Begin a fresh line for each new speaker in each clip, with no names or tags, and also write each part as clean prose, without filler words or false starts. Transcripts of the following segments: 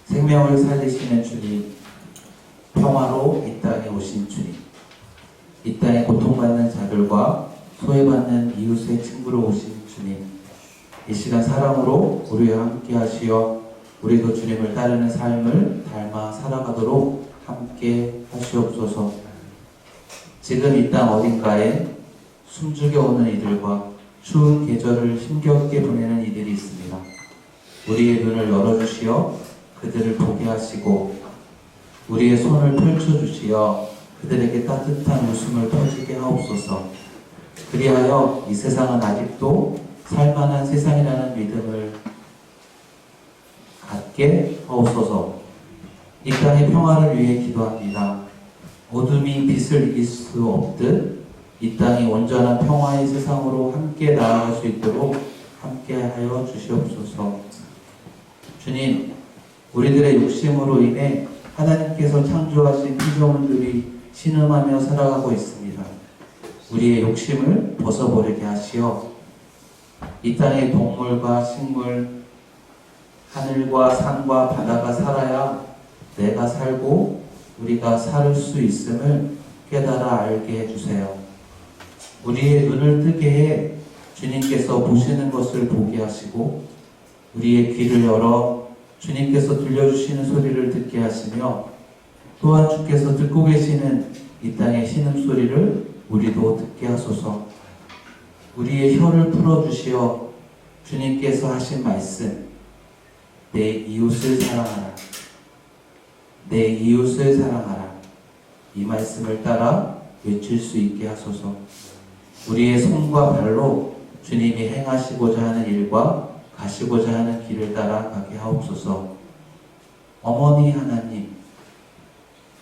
생명을 살리시는 주님, 평화로 이 땅에 오신 주님, 이 땅에 고통받는 자들과 소외받는 이웃의 친구로 오신 주님, 이 시간 사랑으로 우리와 함께 하시어 우리도 주님을 따르는 삶을 닮아 살아가도록 함께 하시옵소서. 지금 이 땅 어딘가에 숨죽여 오는 이들과 추운 계절을 힘겹게 보내는 이들이 있습니다. 우리의 눈을 열어주시어 그들을 보게 하시고 우리의 손을 펼쳐주시어 그들에게 따뜻한 웃음을 터지게 하옵소서. 그리하여 이 세상은 아직도 살만한 세상이라는 믿음을 갖게 하옵소서. 이 땅의 평화를 위해 기도합니다. 어둠이 빛을 이길 수 없듯 이 땅이 온전한 평화의 세상으로 함께 나아갈 수 있도록 함께하여 주시옵소서. 주님, 우리들의 욕심으로 인해 하나님께서 창조하신 피조물들이 신음하며 살아가고 있습니다. 우리의 욕심을 벗어버리게 하시어 이 땅의 동물과 식물, 하늘과 산과 바다가 살아야 내가 살고 우리가 살 수 있음을 깨달아 알게 해주세요. 우리의 눈을 뜨게 해 주님께서 보시는 것을 보게 하시고 우리의 귀를 열어 주님께서 들려주시는 소리를 듣게 하시며 또한 주께서 듣고 계시는 이 땅의 신음소리를 우리도 듣게 하소서. 우리의 혀를 풀어주시어 주님께서 하신 말씀, 내 이웃을 사랑하라, 내 이웃을 사랑하라, 이 말씀을 따라 외칠 수 있게 하소서. 우리의 손과 발로 주님이 행하시고자 하는 일과 가시고자 하는 길을 따라 가게 하옵소서. 어머니 하나님,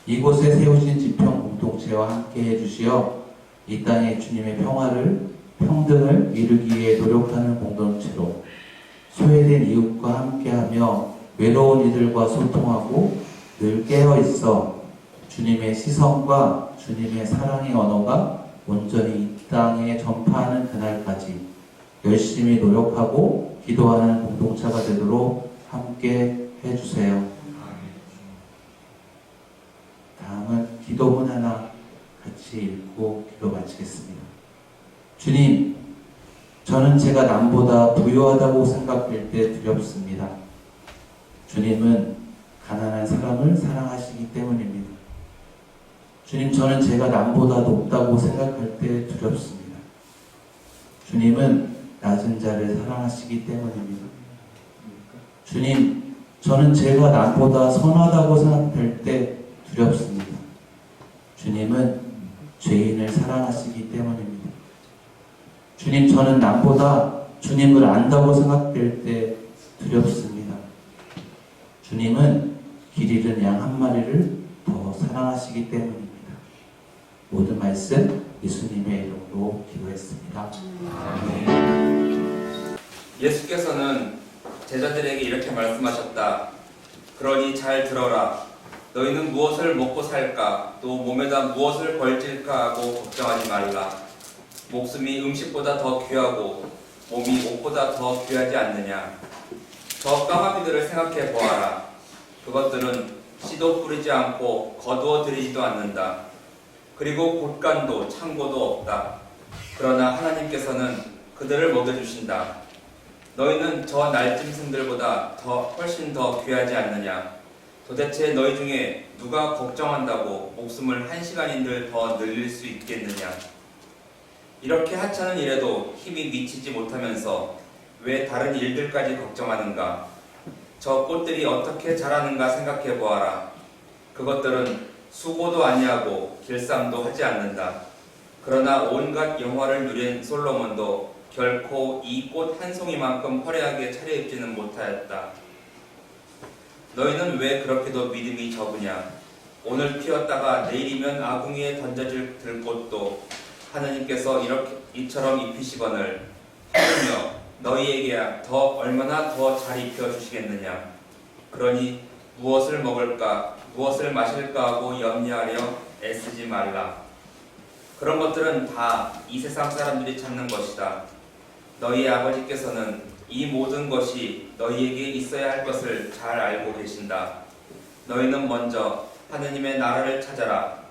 이곳에 세우신 지평 공동체와 함께 해주시어 이 땅에 주님의 평화를, 평등을 이루기 위해 노력하는 공동체로 소외된 이웃과 함께하며 외로운 이들과 소통하고 늘 깨어있어 주님의 시선과 주님의 사랑의 언어가 온전히 이 땅에 전파하는 그날까지 열심히 노력하고 기도하는 공동체가 되도록 함께 해주세요. 다음은 기도문 하나 같이 읽고 기도 마치겠습니다. 주님, 저는 제가 남보다 부유하다고 생각될 때 두렵습니다. 주님은 가난한 사람을 사랑하시기 때문입니다. 주님, 저는 제가 남보다 높다고 생각할 때 두렵습니다. 주님은 낮은 자를 사랑하시기 때문입니다. 주님, 저는 제가 남보다 선하다고 생각할 때 두렵습니다. 주님은 죄인을 사랑하시기 때문입니다. 주님, 저는 남보다 주님을 안다고 생각될 때 두렵습니다. 주님은 길 잃은 양 한 마리를 더 사랑하시기 때문입니다. 모든 말씀 예수님의 이름으로 기도했습니다.
예수께서는 제자들에게 이렇게 말씀하셨다. 그러니 잘 들어라. 너희는 무엇을 먹고 살까, 또 몸에다 무엇을 걸칠까 하고 걱정하지 말라. 목숨이 음식보다 더 귀하고 몸이 옷보다 더 귀하지 않느냐. 저 까마귀들을 생각해 보아라. 그것들은 씨도 뿌리지 않고 거두어 들이지도 않는다. 그리고 곳간도 창고도 없다. 그러나 하나님께서는 그들을 먹여주신다. 너희는 저 날짐승들보다 훨씬 더 귀하지 않느냐. 도대체 너희 중에 누가 걱정한다고 목숨을 1시간인들 더 늘릴 수 있겠느냐. 이렇게 하찮은 일에도 힘이 미치지 못하면서 왜 다른 일들까지 걱정하는가. 저 꽃들이 어떻게 자라는가 생각해 보아라. 그것들은 수고도 아니하고 길쌈도 하지 않는다. 그러나 온갖 영화를 누린 솔로몬도 결코 이 꽃 한 송이만큼 화려하게 차려입지는 못하였다. 너희는 왜 그렇게도 믿음이 적으냐. 오늘 피었다가 내일이면 아궁이에 던져질 들꽃도 하느님께서 이처럼 입히시거늘 하물며 너희에게 얼마나 더 잘 입혀주시겠느냐. 그러니 무엇을 먹을까 무엇을 마실까 하고 염려하려 애쓰지 말라. 그런 것들은 다 이 세상 사람들이 찾는 것이다. 너희 아버지께서는 이 모든 것이 너희에게 있어야 할 것을 잘 알고 계신다. 너희는 먼저 하느님의 나라를 찾아라.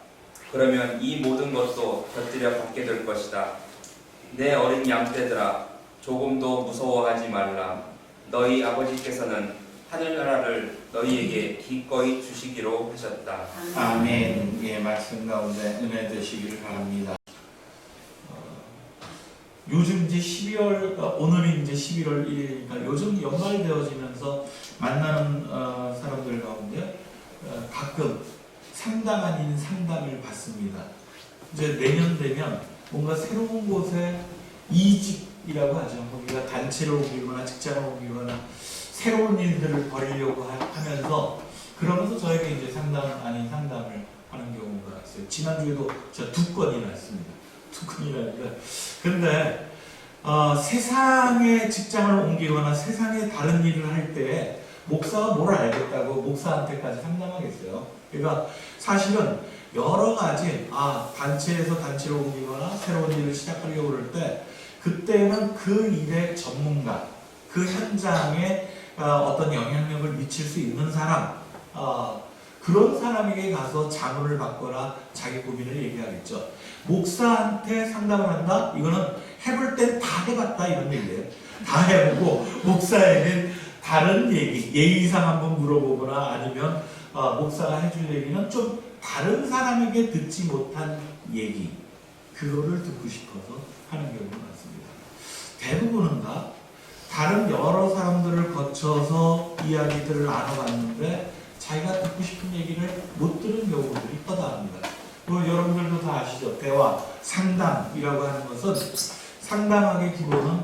그러면 이 모든 것도 곁들여 받게 될 것이다. 내 어린 양떼들아, 조금도 무서워하지 말라. 너희 아버지께서는 하늘나라를 너희에게 기꺼이 주시기로 하셨다.
아멘. 예, 말씀 가운데 은혜 되시기를 바랍니다. 요즘 이제 12월, 오늘이 이제 11월 1일이니까 요즘 연말이 되어지면서 만나는 사람들 가운데 가끔 상담 아닌 상담을 받습니다. 이제 내년 되면 뭔가 새로운 곳에 이직이라고 하죠. 거기가 단체로 옮기거나 직장을 옮기거나 새로운 일들을 벌이려고 하면서 그러면서 저에게 이제 상담 아닌 상담을 하는 경우가 있어요. 지난주에도 제가 2건이나 했습니다. 2건이나 했는데 근데 세상의 직장을 옮기거나 세상의 다른 일을 할 때 목사가 뭘 알겠다고 목사한테까지 상담하겠어요. 그러니까 사실은 여러 가지 단체에서 단체로 옮기거나 새로운 일을 시작하려고 그럴 때 그때는 그 일의 전문가, 그 현장에 어떤 영향력을 미칠 수 있는 사람, 그런 사람에게 가서 자문을 받거나 자기 고민을 얘기하겠죠. 목사한테 상담을 한다? 이거는 해볼 땐 다 해봤다 이런 얘기예요. 다 해보고 목사에게 다른 얘기, 예의상 한번 물어보거나 아니면 목사가 해줄 얘기는 좀 다른 사람에게 듣지 못한 얘기, 그거를 듣고 싶어서 하는 경우가 많습니다. 대부분은 다 다른 여러 사람들을 거쳐서 이야기들을 나눠봤는데 자기가 듣고 싶은 얘기를 못 들은 경우들이 허다합니다. 여러분들도 다 아시죠? 대화, 상담이라고 하는 것은 상담학의 기본은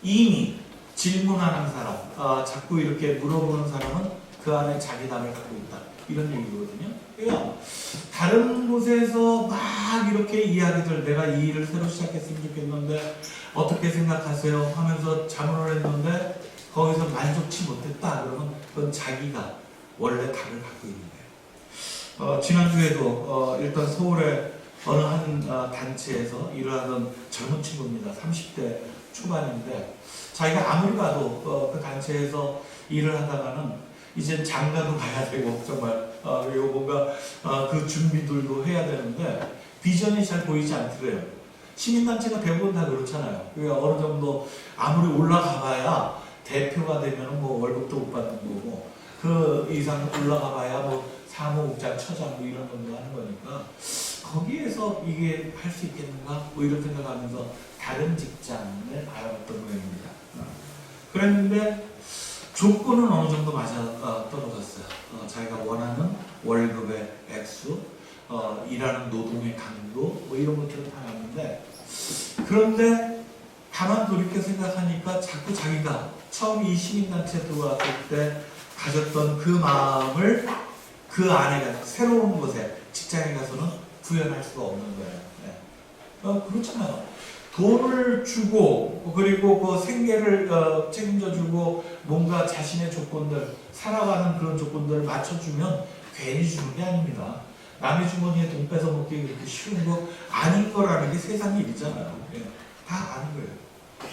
이미 질문하는 사람, 자꾸 이렇게 물어보는 사람은 그 안에 자기 답을 갖고 있다. 이런 얘기거든요. 그러니까 다른 곳에서 막 이렇게 이야기들, 내가 이 일을 새로 시작했으면 좋겠는데 어떻게 생각하세요? 하면서 자문을 했는데 거기서 만족치 못했다. 그러면 그건 자기가 원래 답을 갖고 있는 거예요. 지난주에도 일단 서울의 어느 한 단체에서 일을 하던 젊은 친구입니다. 30대 초반인데 자기가 아무리 봐도 그 단체에서 일을 하다가는 이제 장가도 가야 되고 정말 그리고 뭔가 그 준비들도 해야 되는데 비전이 잘 보이지 않더래요. 시민단체가 대부분 다 그렇잖아요. 그러니까 어느 정도 아무리 올라가봐야 대표가 되면 뭐 월급도 못 받는 거고 그 이상 올라가봐야 뭐 사무국장, 처장 뭐 이런 정도 하는 거니까 거기에서 이게 할 수 있겠는가 뭐 이런 생각하면서 다른 직장을 알아봤던 모양입니다. 그랬는데 조건은 어느 정도 맞아 떨어졌어요. 자기가 원하는 월급의 액수, 일하는 노동의 강도 뭐 이런 것들은 다 나왔는데 그런데 가만 돌이켜 생각하니까 자꾸 자기가 처음 이 시민단체에 들어왔을 때 가졌던 그 마음을 그 안에 새로운 곳에 직장에 가서는 구현할 수가 없는 거예요. 네. 그렇잖아요. 돈을 주고 그리고 그 생계를 책임져주고 뭔가 자신의 조건들, 살아가는 그런 조건들을 맞춰주면 괜히 주는 게 아닙니다. 남의 주머니에 돈 뺏어 먹기 그렇게 쉬운 거 아닌 거라는 게 세상 일이잖아요. 네. 다 아는 거예요.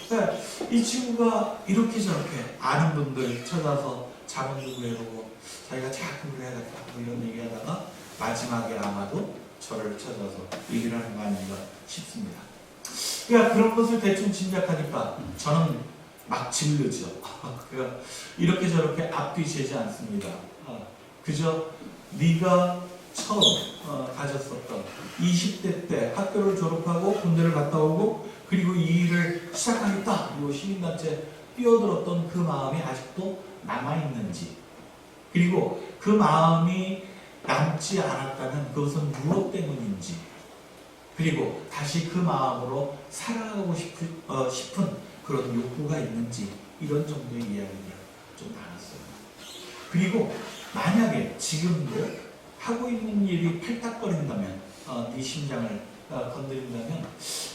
그러니까 이 친구가 이렇게 저렇게 아는 분들 찾아서 자문도 구해보고 자기가 자꾸 그래야겠다 뭐 이런 얘기하다가 마지막에 아마도 저를 찾아서 얘기를 하는 거 아닌가 싶습니다. 그러니까 그런 것을 대충 짐작하니까 저는 막 질르죠. 그러니까 이렇게 저렇게 앞뒤 재지 않습니다. 그저 네가 처음 가졌었던 20대 때 학교를 졸업하고 군대를 갔다 오고 그리고 이 일을 시작하겠다 그리고 시민단체 뛰어들었던 그 마음이 아직도 남아있는지 그리고 그 마음이 남지 않았다면 그것은 무엇 때문인지 그리고 다시 그 마음으로 살아가고 싶은 그런 욕구가 있는지 이런 정도의 이야기를 좀 나눴어요. 그리고 만약에 지금도 하고 있는 일이 팔딱거린다면 네 심장을 건드린다면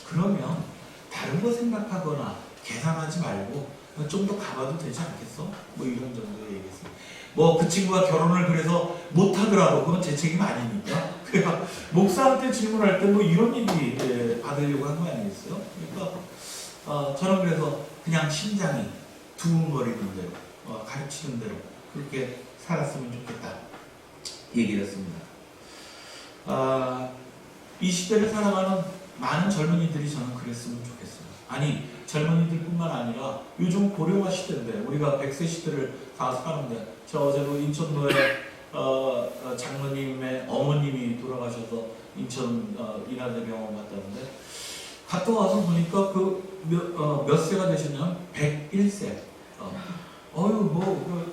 그러면 다른 거 생각하거나 계산하지 말고 좀 더 가봐도 되지 않겠어? 뭐 이런 정도의 얘기했어요. 뭐 그 친구가 결혼을 그래서 못하더라도 그건 제 책임 아니니까 그러니까 목사한테 질문할 때 뭐 이런 얘기 받으려고 한 거 아니겠어요? 그러니까 저는 그래서 그냥 심장이 두근거리는 대로 가르치는 대로 그렇게 살았으면 좋겠다 얘기를 했습니다. 이 시대를 살아가는 많은 젊은이들이 저는 그랬으면 좋겠어요. 아니 젊은이들뿐만 아니라 요즘 고령화 시대인데 우리가 100세 시대를 다 사는데 저 어제도 인천도에 장로님의 어머님이 돌아가셔서 인천 인하대병원 갔다는데 갔다 와서 보니까 몇 세가 되셨냐면 101세.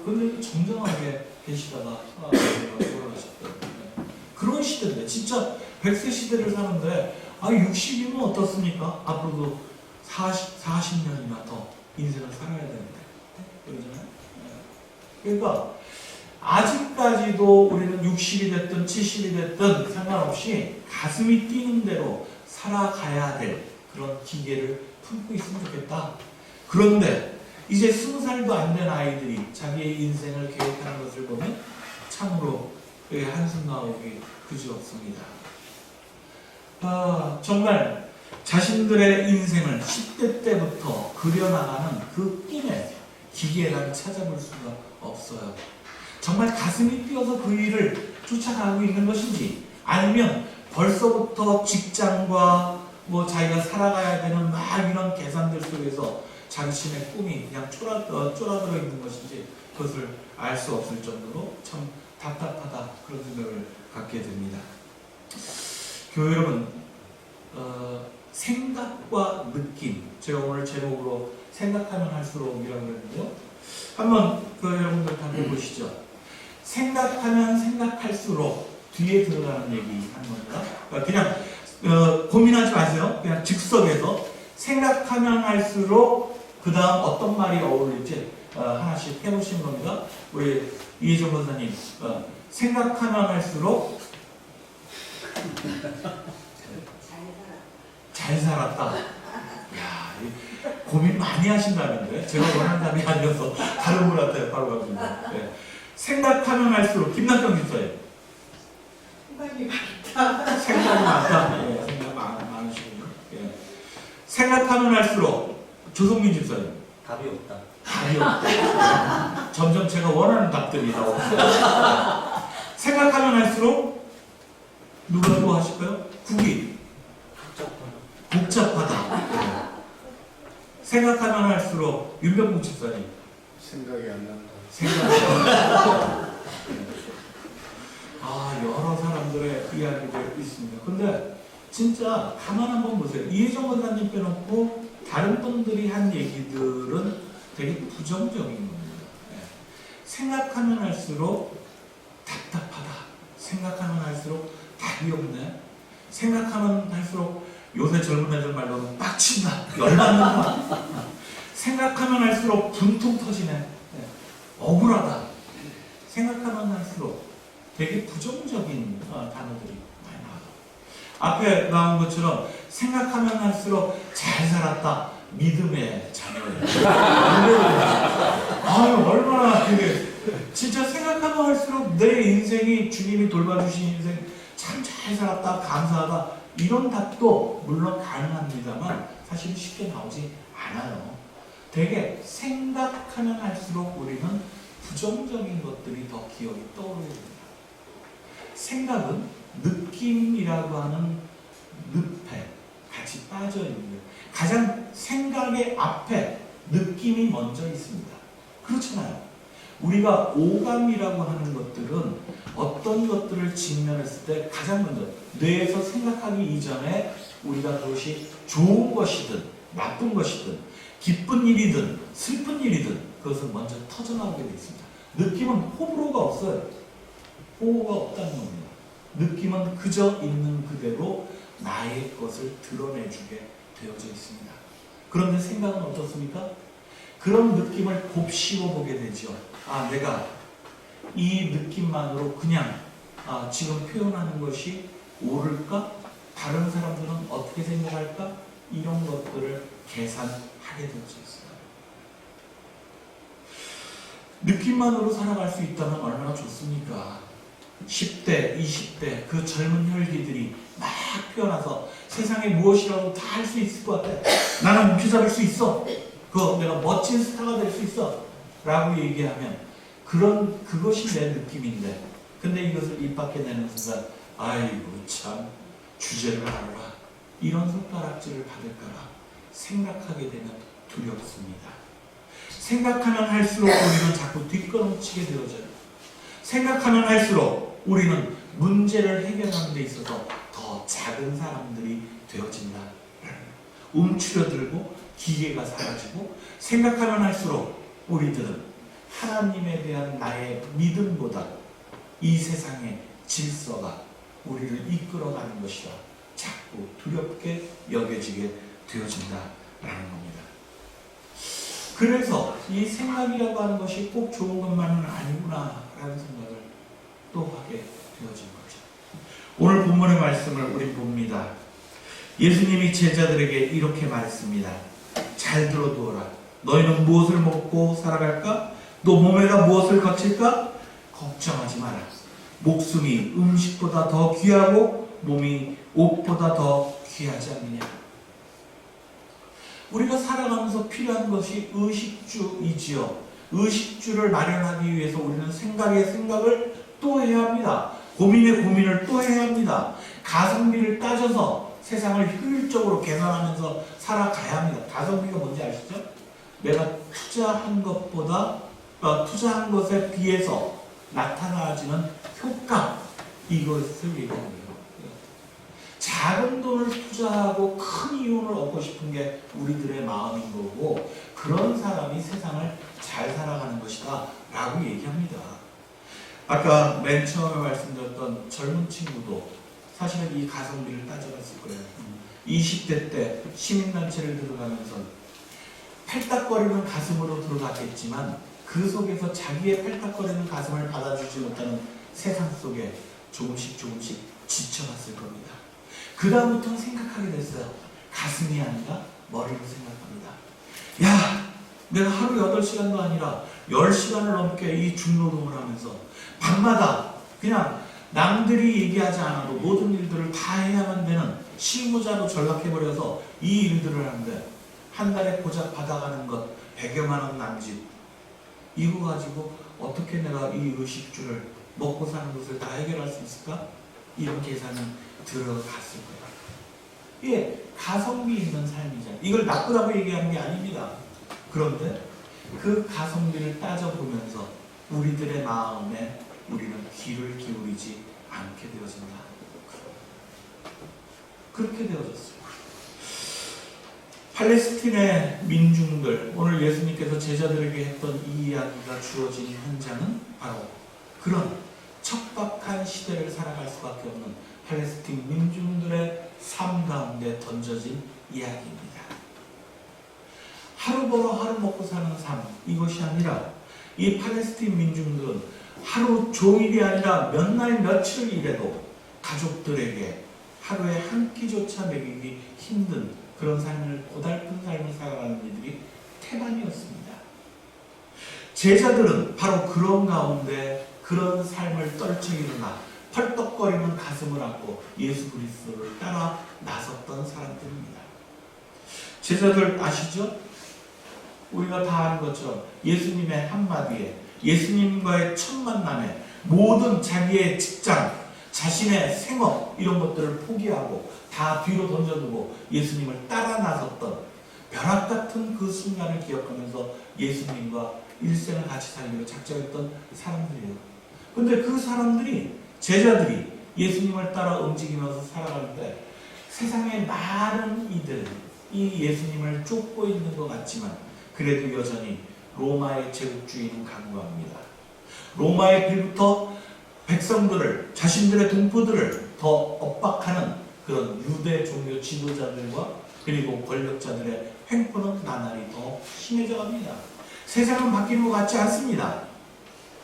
근데 정정하게 계시다가 돌아가셨대요. 그런 시대인데 진짜 100세 시대를 사는데 60이면 어떻습니까? 앞으로도 40년이나 더 인생을 살아야 되는데 그러잖아요. 그러니까 아직까지도 우리는 60이 됐든 70이 됐든 상관없이 가슴이 뛰는 대로 살아가야 될 그런 기계를 품고 있으면 좋겠다. 그런데 이제 20살도 안 된 아이들이 자기의 인생을 계획하는 것을 보면 참으로 한숨 나오기 그지없습니다. 정말 자신들의 인생을 10대 때부터 그려나가는 그 꿈에 기계를 찾아볼 수가 없어요. 정말 가슴이 뛰어서 그 일을 쫓아가고 있는 것인지 아니면 벌써부터 직장과 자기가 살아가야 되는 막 이런 계산들 속에서 자신의 꿈이 그냥 쫄아들어 있는 것인지 그것을 알 수 없을 정도로 참 답답하다 그런 생각을 갖게 됩니다. 교회 여러분, 생각과 느낌, 제가 오늘 제목으로 생각하면 할수록이라고 그랬는데요. 한번 여러분들 한번 보시죠. 생각하면 생각할수록 뒤에 들어가는 얘기 하는 겁니다. 그냥 고민하지 마세요. 그냥 즉석에서 생각하면 할수록 그 다음 어떤 말이 어울릴지 하나씩 해보시는 겁니다. 우리 이혜정 권사님, 생각하면 할수록 잘 살았다. 이야, 고민 많이 하신다는데 제가 원하는 답이 아니어서 다른 분한테 바로 갑니다. 네. 생각하면 할수록 김남경 집사님.
생각이 많다.
생각이 많다. 네, 생각 많으시군요. 네. 생각하면 할수록 조성민 집사님.
답이 없다.
답이 없다. 점점 제가 원하는 답들이 나오고 생각하면 할수록 누가 또 하실까요? 국이 복잡하다. 네. 생각하면 할수록 윤병국 집사님.
생각이 안 난다.
생각이 안 난다. 여러 사람들의 이야기들이 있습니다. 근데 진짜 가만 한번 보세요. 이혜정 권사님 빼놓고 다른 분들이 한 얘기들은 되게 부정적인 겁니다. 네. 생각하면 할수록 답답하다. 생각하면 할수록 답이 없네. 생각하면 할수록 요새 젊은 애들 말로는 빡친다. 열받는다. 생각하면 할수록 분통 터지네. 네. 억울하다. 생각하면 할수록 되게 부정적인 단어들이 많이 나와요. 앞에 나온 것처럼 생각하면 할수록 잘 살았다. 믿음의 자녀예요. 얼마나 되게 진짜 생각하면 할수록 내 인생이 주님이 돌봐주신 인생 참 잘 살았다. 감사하다. 이런 답도 물론 가능합니다만 사실 쉽게 나오지 않아요. 되게 생각하면 할수록 우리는 부정적인 것들이 더 기억이 떠오르게 됩니다. 생각은 느낌이라고 하는 늪에 같이 빠져 있는 거예요. 가장 생각의 앞에 느낌이 먼저 있습니다. 그렇잖아요. 우리가 오감이라고 하는 것들은 어떤 것들을 직면했을 때 가장 먼저 뇌에서 생각하기 이전에 우리가 그것이 좋은 것이든 나쁜 것이든 기쁜 일이든 슬픈 일이든 그것은 먼저 터져나오게 되어 있습니다. 느낌은 호불호가 없어요. 호호가 없다는 겁니다. 느낌은 그저 있는 그대로 나의 것을 드러내주게 되어져 있습니다. 그런데 생각은 어떻습니까? 그런 느낌을 곱씹어 보게 되죠. 내가 이 느낌만으로 그냥 지금 표현하는 것이 옳을까? 다른 사람들은 어떻게 생각할까? 이런 것들을 계산하게 되어져 있어요. 느낌만으로 살아갈 수 있다면 얼마나 좋습니까? 10대, 20대 그 젊은 혈기들이 막 피어나서 세상에 무엇이라도 다 할 수 있을 것 같아. 나는 목표 잡을 수 있어. 내가 멋진 스타가 될 수 있어 라고 얘기하면 그것이 내 느낌인데, 근데 이것을 입 밖에 내는 순간 아이고 참 주제를 알아라, 이런 손가락질을 받을까라 생각하게 되면 두렵습니다. 생각하면 할수록 우리는 자꾸 뒷걸음치게 되어져요. 생각하면 할수록 우리는 문제를 해결하는 데 있어서 더 작은 사람들이 되어진다. 움츠려들고 기계가 사라지고, 생각하면 할수록 우리들은 하나님에 대한 나의 믿음보다 이 세상의 질서가 우리를 이끌어가는 것이라 자꾸 두렵게 여겨지게 되어진다라는 겁니다. 그래서 이 생각이라고 하는 것이 꼭 좋은 것만은 아니구나라는 생각을 또 하게 되어진 거죠. 오늘 본문의 말씀을 우리 봅니다. 예수님이 제자들에게 이렇게 말했습니다. 잘 들어두어라. 너희는 무엇을 먹고 살아갈까? 또 몸에다 무엇을 거칠까? 걱정하지 마라. 목숨이 음식보다 더 귀하고 몸이 옷보다 더 귀하지 않느냐. 우리가 살아가면서 필요한 것이 의식주이지요. 의식주를 마련하기 위해서 우리는 생각의 생각을 또 해야 합니다. 고민의 고민을 또 해야 합니다. 가성비를 따져서 세상을 효율적으로 개선하면서 살아가야 합니다. 가성비가 뭔지 아시죠? 내가 투자한 투자한 것에 비해서 나타나지는 효과, 이것을 얘기합니다. 작은 돈을 투자하고 큰 이윤을 얻고 싶은 게 우리들의 마음인 거고, 그런 사람이 세상을 잘 살아가는 것이다 라고 얘기합니다. 아까 맨 처음에 말씀드렸던 젊은 친구도 사실은 이 가성비를 따져봤을 거예요. 20대 때 시민단체를 들어가면서 팔딱거리는 가슴으로 들어갔겠지만 그 속에서 자기의 팔딱거리는 가슴을 받아주지 못하는 세상 속에 조금씩 지쳐갔을 겁니다. 그 다음부터는 생각하게 됐어요. 가슴이 아니라 머리로 생각합니다. 야, 내가 하루 8시간도 아니라 10시간을 넘게 이 중노동을 하면서 밤마다 그냥 남들이 얘기하지 않아도 모든 일들을 다 해야만 되는 실무자로 전락해버려서 이 일들을 하는데 한 달에 고작 받아가는 것 100여만 원 남짓, 이거 가지고 어떻게 내가 이 의식주를 먹고 사는 것을 다 해결할 수 있을까? 이런 계산이 들어갔을 거예요. 이게 가성비 있는 삶이죠. 이걸 나쁘다고 얘기하는 게 아닙니다. 그런데 그 가성비를 따져보면서 우리들의 마음에 우리는 귀를 기울이지 않게 되어진다. 그렇게 되어졌어요. 팔레스틴의 민중들, 오늘 예수님께서 제자들에게 했던 이 이야기가 주어진 현장은 바로 그런 척박한 시대를 살아갈 수밖에 없는 팔레스틴 민중들의 삶 가운데 던져진 이야기입니다. 하루 벌어 하루 먹고 사는 삶, 이것이 아니라 이 팔레스틴 민중들은 하루 종일이 아니라 몇 날 며칠 일해도 가족들에게 하루에 한 끼조차 먹이기 힘든 그런 삶을, 고달픈 삶을 살아가는 이들이 태반이었습니다. 제자들은 바로 그런 가운데 그런 삶을 떨쳐일어나 펄떡거리는 가슴을 안고 예수 그리스도를 따라 나섰던 사람들입니다. 제자들 아시죠? 우리가 다 아는 것처럼 예수님의 한마디에, 예수님과의 첫 만남에 모든 자기의 직장, 자신의 생업 이런 것들을 포기하고 다 뒤로 던져두고 예수님을 따라 나섰던 벼락같은 그 순간을 기억하면서 예수님과 일생을 같이 살기로 작정했던 사람들이에요. 근데 그 사람들이, 제자들이 예수님을 따라 움직이면서 살아갈 때 세상의 많은 이들, 이 예수님을 쫓고 있는 것 같지만 그래도 여전히 로마의 제국주의는 강구합니다. 로마의 빌부터 백성들을, 자신들의 동포들을 더 억박하는 그런 유대 종교 지도자들과 그리고 권력자들의 횡포는 나날이 더 심해져 갑니다. 세상은 바뀌는 것 같지 않습니다.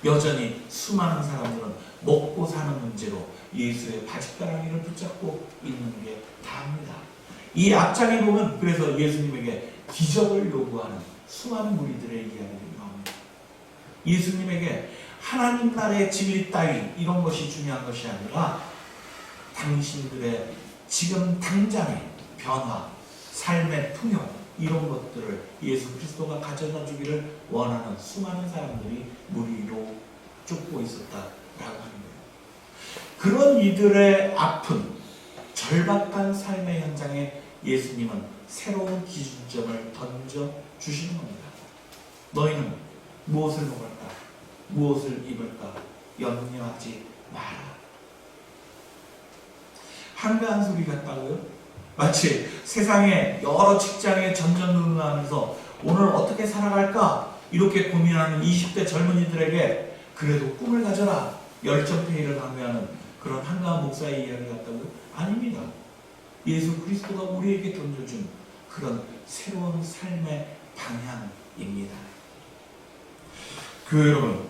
여전히 수많은 사람들은 먹고 사는 문제로 예수의 바짓가랑이를 붙잡고 있는 게 다입니다. 이 앞장에 보면 그래서 예수님에게 기적을 요구하는 수많은 무리들의 이야기를 나옵니다. 예수님에게 하나님 나라의 진리 따위 이런 것이 중요한 것이 아니라 당신들의 지금 당장의 변화, 삶의 풍요 이런 것들을 예수 그리스도가 가져다 주기를 원하는 수많은 사람들이 무리로 쫓고 있었다라고 하는 거예요. 그런 이들의 아픈 절박한 삶의 현장에 예수님은 새로운 기준점을 던져 주시는 겁니다. 너희는 무엇을 먹을까? 무엇을 입을까? 염려하지 마라. 한가한 소리 같다고요? 마치 세상에 여러 직장에 전전긍긍하면서 오늘 어떻게 살아갈까? 이렇게 고민하는 20대 젊은이들에게 그래도 꿈을 가져라. 열정페이를 강요하는 그런 한가한 목사의 이야기 같다고요? 아닙니다. 예수 그리스도가 우리에게 던져준 그런 새로운 삶의 방향입니다. 교회 여러분,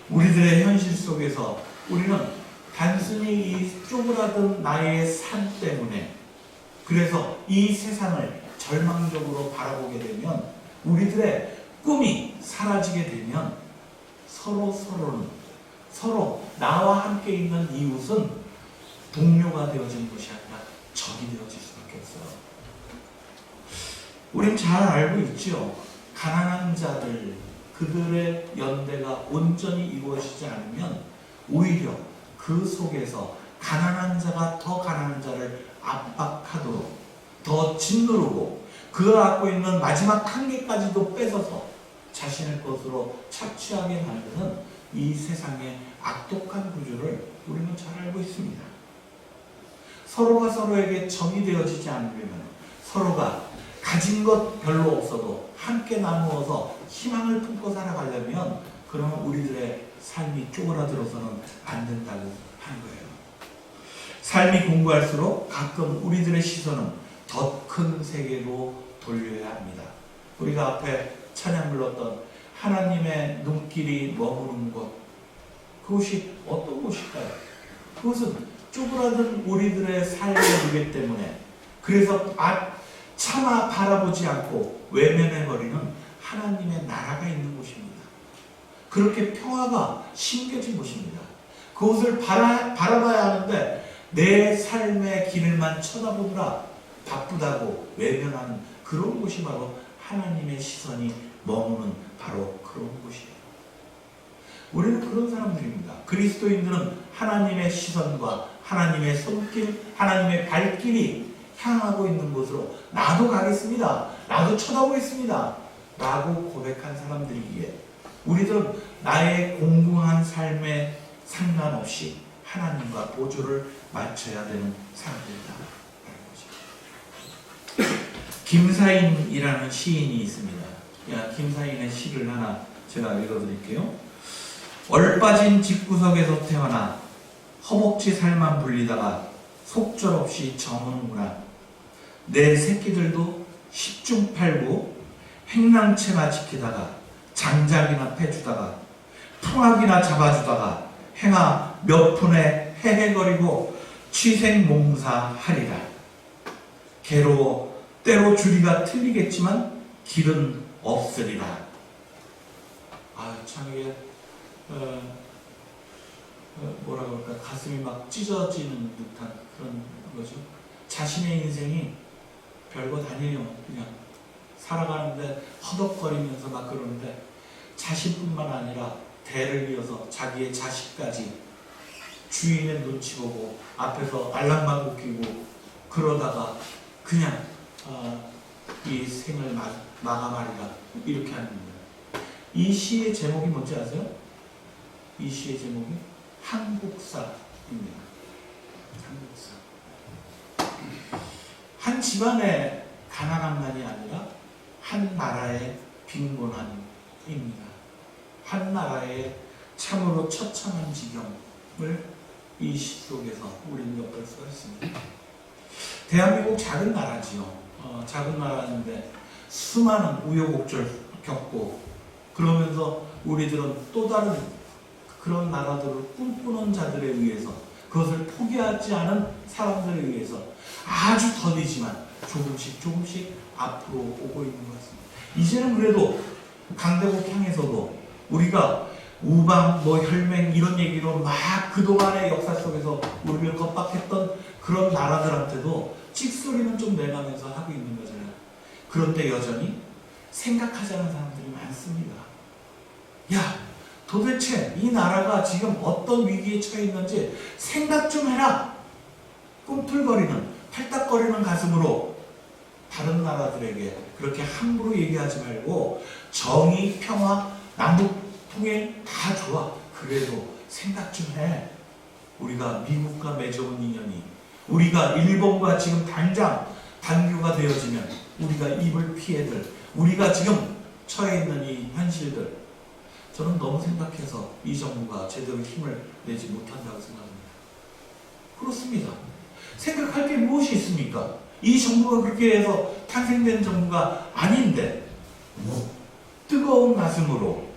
우리들의 현실 속에서 우리는 단순히 이 쪼그라든 나의 삶 때문에 그래서 이 세상을 절망적으로 바라보게 되면 우리들의 꿈이 사라지게 되면 서로 나와 함께 있는 이웃은 동료가 되어지는 것이 아니라 적이 되어질 수밖에 없어요. 우린 잘 알고 있죠. 가난한 자들, 그들의 연대가 온전히 이루어지지 않으면 오히려 그 속에서 가난한 자가 더 가난한 자를 압박하도록 더 짓누르고 그가 갖고 있는 마지막 한계까지도 뺏어서 자신의 것으로 착취하게 만드는 이 세상의 악독한 구조를 우리는 잘 알고 있습니다. 서로가 서로에게 정이 되어지지 않으려면 서로가 가진 것 별로 없어도 함께 나누어서 희망을 품고 살아가려면 그러면 우리들의 삶이 쪼그라들어서는 안 된다고 하는 거예요. 삶이 공고할수록 가끔 우리들의 시선은 더 큰 세계로 돌려야 합니다. 우리가 앞에 찬양 불렀던 하나님의 눈길이 머무는 곳, 그것이 어떤 곳일까요? 그것은 쪼그라든 우리들의 삶의 무게 때문에 그래서 차마 바라보지 않고 외면해버리는 하나님의 나라가 있는 곳입니다. 그렇게 평화가 심겨진 곳입니다. 그것을 바라봐야 하는데 내 삶의 길을만 쳐다보느라 바쁘다고 외면하는 그런 곳이 바로 하나님의 시선이 머무는 바로 그런 곳이에요. 우리는 그런 사람들입니다. 그리스도인들은 하나님의 시선과 하나님의 손길, 하나님의 발길이 향하고 있는 곳으로 나도 가겠습니다. 나도 쳐다보겠습니다. 라고 고백한 사람들이기에 우리들은 나의 공공한 삶에 상관없이 하나님과 보조를 맞춰야 되는 사람들이다. 김사인이라는 시인이 있습니다. 김사인의 시를 하나 제가 읽어드릴게요. 얼빠진 집구석에서 태어나 허벅지 살만 불리다가 속절없이 저무는구나. 내 새끼들도 10중 8구 행랑채나 지키다가 장작이나 패주다가 풍악이나 잡아주다가 행아 몇 푼에 헤헤거리고 취생몽사하리라. 괴로워 때로 주리가 틀리겠지만 길은 없으리라. 참 이게 뭐라 그럴까, 가슴이 막 찢어지는 듯한 그런 거죠. 자신의 인생이 별것 아니에요. 그냥 살아가는데 허덕거리면서 막 그러는데 자신뿐만 아니라 대를 이어서 자기의 자식까지 주인의 눈치 보고 앞에서 알랑만 웃기고 그러다가 그냥 이 생을 마감하리라 이렇게 하는 거예요. 이 시의 제목이 뭔지 아세요? 이 시의 제목이 한국사입니다. 한국사. 한 집안의 가난함만이 아니라 한 나라의 빈곤함입니다. 한 나라의 참으로 처참한 지경을 이 시 속에서 우리는 엿볼 수가 있습니다. 대한민국 작은 나라지요. 작은 나라인데 수많은 우여곡절 겪고 그러면서 우리들은 또 다른 그런 나라들을 꿈꾸는 자들에 의해서 그것을 포기하지 않은 사람들에 의해서 아주 더디지만 조금씩 앞으로 오고 있는 것 같습니다. 이제는 그래도 강대국 향해서도 우리가 우방, 혈맹 이런 얘기로 막 그동안의 역사 속에서 우리를 겁박했던 그런 나라들한테도 찍소리는 좀 내가면서 하고 있는 거잖아요. 그런데 여전히 생각하지 않은 사람들이 많습니다. 야, 도대체 이 나라가 지금 어떤 위기에 처해 있는지 생각 좀 해라. 꿈틀거리는, 팔딱거리는 가슴으로 다른 나라들에게 그렇게 함부로 얘기하지 말고 정의, 평화, 남북 통일 다 좋아. 그래도 생각 좀 해. 우리가 미국과 맺어온 인연이, 우리가 일본과 지금 당장 단교가 되어지면 우리가 입을 피해들, 우리가 지금 처해 있는 이 현실들, 저는 너무 생각해서 이 정부가 제대로 힘을 내지 못한다고 생각합니다. 그렇습니다. 생각할 게 무엇이 있습니까? 이 정부가 그렇게 해서 탄생된 정부가 아닌데 뜨거운 가슴으로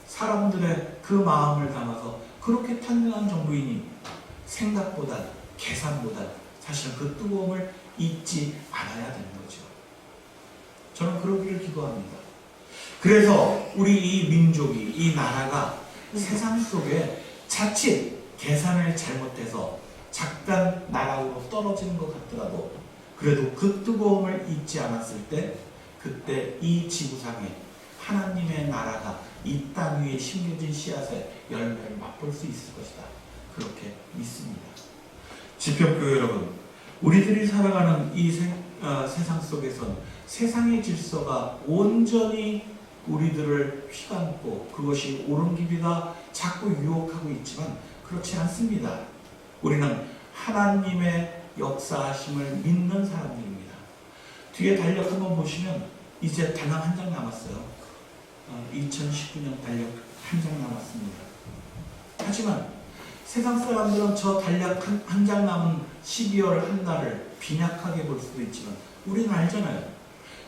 사람들의 그 마음을 담아서 그렇게 탄생한 정부이니 생각보다 계산보다 사실 그 뜨거움을 잊지 않아야 되는 거죠. 저는 그러기를 기도합니다. 그래서 우리 이 민족이, 이 나라가 세상 속에 자칫 계산을 잘못해서 잠깐 나락으로 떨어지는 것 같더라도 그래도 그 뜨거움을 잊지 않았을 때 그때 이 지구상에 하나님의 나라가 이 땅 위에 심겨진 씨앗의 열매를 맛볼 수 있을 것이다. 그렇게 믿습니다. 지평교회 여러분, 우리들이 살아가는 이 세상 속에선 세상의 질서가 온전히 우리들을 휘감고 그것이 옳은 길이다 자꾸 유혹하고 있지만 그렇지 않습니다. 우리는 하나님의 역사하심을 믿는 사람들입니다. 뒤에 달력 한번 보시면 이제 단락 한 장 남았어요. 2019년 달력 한 장 남았습니다. 하지만 세상 사람들은 저 달력 한 장 남은 12월 한 날을 빈약하게 볼 수도 있지만 우리는 알잖아요.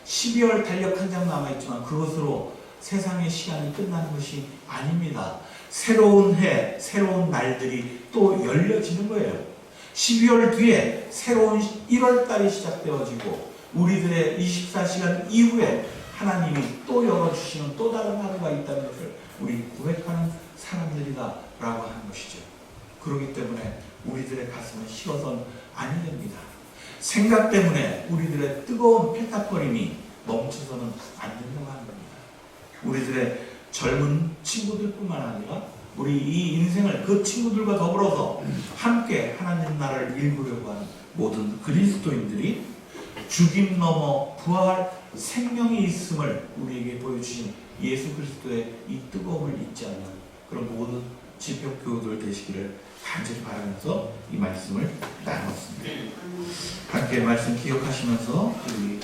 12월 달력 한 장 남아있지만 그것으로 세상의 시간이 끝나는 것이 아닙니다. 새로운 해, 새로운 날들이 또 열려지는 거예요. 12월 뒤에 새로운 1월 달이 시작되어지고 우리들의 24시간 이후에 하나님이 또 열어주시는 또 다른 하루가 있다는 것을 우리 고백하는 사람들이다 라고 하는 것이죠. 그렇기 때문에 우리들의 가슴은 식어서는 아니 됩니다. 생각 때문에 우리들의 뜨거운 패탁거림이 멈춰서는 안 된다고 하는 겁니다. 우리들의 젊은 친구들뿐만 아니라 우리 이 인생을 그 친구들과 더불어서 함께 하나님 나라를 이루려고 하는 모든 그리스도인들이 죽임 넘어 부활 생명이 있음을 우리에게 보여주신 예수 그리스도의 이 뜨거움을 잊지 않는 그런 모든 지평교우들 되시기를 간절히 바라면서 이 말씀을 나눴습니다. 함께 말씀 기억하시면서 우리